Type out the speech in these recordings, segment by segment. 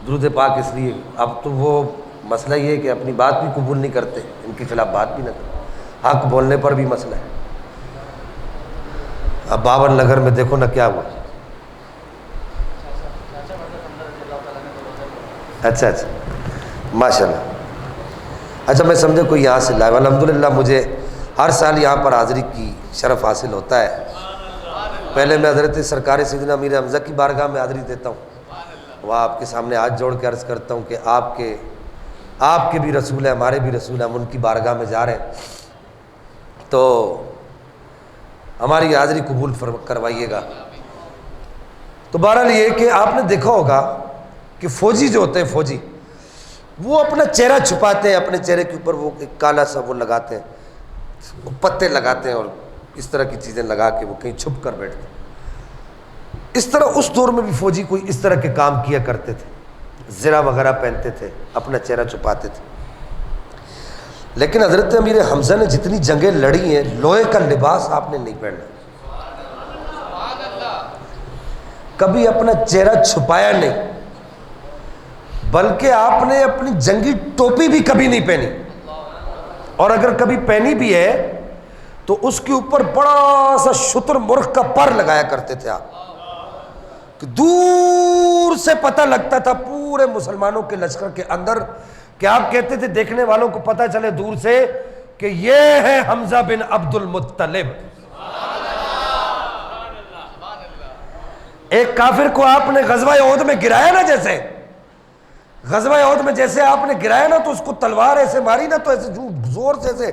درود پاک اس لیے اب تو وہ مسئلہ یہ ہے کہ اپنی بات بھی قبول نہیں کرتے، ان کے خلاف بات بھی نہ کرتے، حق بولنے پر بھی مسئلہ ہے۔ اب باور نگر میں دیکھو نا کیا ہوا۔ اچھا ماشاء اللہ۔ اچھا میں سمجھے کوئی یہاں سے لائیو، الحمدللہ مجھے ہر سال یہاں پر حاضری کی شرف حاصل ہوتا ہے۔ پہلے میں حضرت سرکار سیدنا امیر حمزہ کی بارگاہ میں حاضری دیتا ہوں، وہاں آپ کے سامنے ہاتھ جوڑ کے عرض کرتا ہوں کہ آپ کے بھی رسول ہیں، ہمارے بھی رسول ہیں، ہم ان کی بارگاہ میں جا رہے ہیں، تو ہماری حاضری قبول کروائیے گا۔ تو بہرحال یہ کہ آپ نے دیکھا ہوگا کہ فوجی جو ہوتے ہیں، فوجی وہ اپنا چہرہ چھپاتے ہیں، اپنے چہرے کے اوپر وہ ایک کالا سا وہ لگاتے ہیں، وہ پتے لگاتے ہیں اور اس طرح کی چیزیں لگا کے وہ کہیں چھپ کر بیٹھتے ہیں۔ اس طرح اس دور میں بھی فوجی کوئی اس طرح کے کام کیا کرتے تھے، زرہ وغیرہ پہنتے تھے، اپنا چہرہ چھپاتے تھے۔ لیکن حضرت امیر حمزہ نے جتنی جنگیں لڑی ہیں، لوہے کا لباس آپ نے نہیں پہنا، کبھی اپنا چہرہ چھپایا نہیں، بلکہ آپ نے اپنی جنگی ٹوپی بھی کبھی نہیں پہنی، اور اگر کبھی پہنی بھی ہے تو اس کے اوپر بڑا سا شتر مرغ کا پر لگایا کرتے تھے آپ، کہ دور سے پتہ لگتا تھا پورے مسلمانوں کے لشکر کے اندر، کہ آپ کہتے تھے دیکھنے والوں کو پتہ چلے دور سے کہ یہ ہے حمزہ بن عبد المطلب۔ ایک کافر کو آپ نے غزوہ احد میں گرایا نا، جیسے غزوہ احد میں جیسے آپ نے گرایا نا، تو اس کو تلوار ایسے ماری نا، تو ایسے زور سے ایسے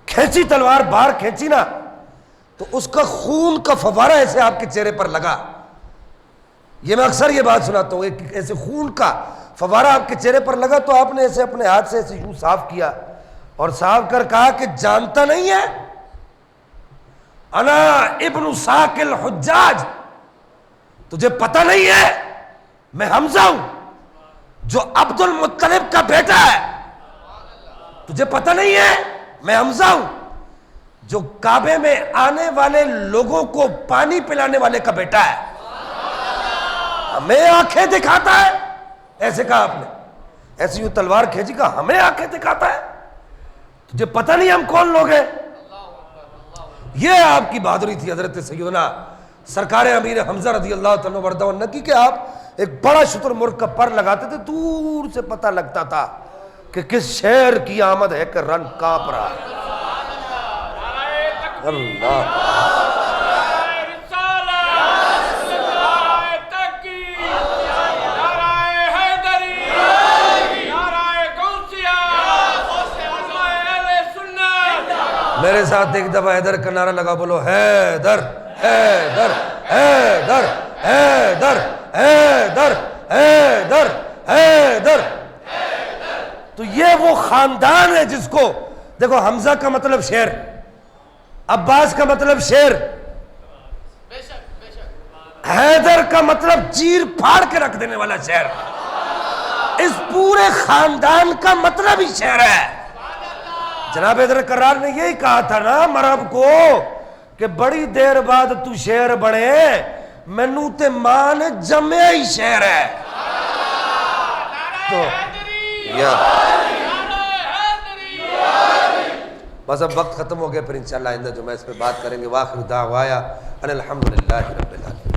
کھینچی تلوار، باہر کھینچی نا، تو اس کا خون کا فوارہ ایسے آپ کے چہرے پر لگا۔ یہ میں اکثر یہ بات سناتا ہوں، ایک ایسے خون کا فوارہ آپ کے چہرے پر لگا تو آپ نے ایسے اپنے ہاتھ سے ایسے یوں صاف کیا، اور صاف کر کہا کہ جانتا نہیں ہے انا ابن ثاقل حجاج، تجھے پتہ نہیں ہے میں حمزہ ہوں جو عبد المطلب کا بیٹا ہے، تجھے پتہ نہیں ہے میں حمزہ ہوں جو کعبے میں آنے والے لوگوں کو پانی پلانے والے کا بیٹا ہے، ہمیں آنکھیں دکھاتا ہے، ایسے کہا آپ نے، ایسی یوں تلوار کھینچی، کہا ہمیں آنکھیں دکھاتا ہے، تجھے پتہ نہیں ہم کون لوگ ہیں۔ یہ آپ کی بہادری تھی حضرت سیدنا سرکار امیر حمزہ رضی اللہ تعالیٰ وردہ عنہ کی، کہ آپ ایک بڑا شتر مرغ کا پر لگاتے تھے، دور سے پتہ لگتا تھا کہ کس شہر کی آمد ہے کہ رن کانپ رہا ہے۔ اللہ میرے ساتھ ایک دفعہ حیدر کا نعرہ لگا، بولو حیدر حیدر حیدر حیدر حیدر حیدر حیدر۔ تو یہ وہ خاندان ہے جس کو دیکھو، حمزہ کا مطلب شیر، عباس کا مطلب شیر، حیدر کا مطلب چیر پھاڑ کے رکھ دینے والا شیر، اس پورے خاندان کا مطلب ہی شیر ہے۔ جناب حیدر کرار نے یہی کہا تھا نا مرب کو کہ بڑی دیر بعد تو شیر بڑے، مینوں تے مان جمع ہی شیر ہے۔ تو بس اب وقت ختم ہو گیا، پھر انشاءاللہ آئندہ جو میں اس پہ بات کریں گے۔ وآخر دعوایا ان الحمدللہ رب العالمین۔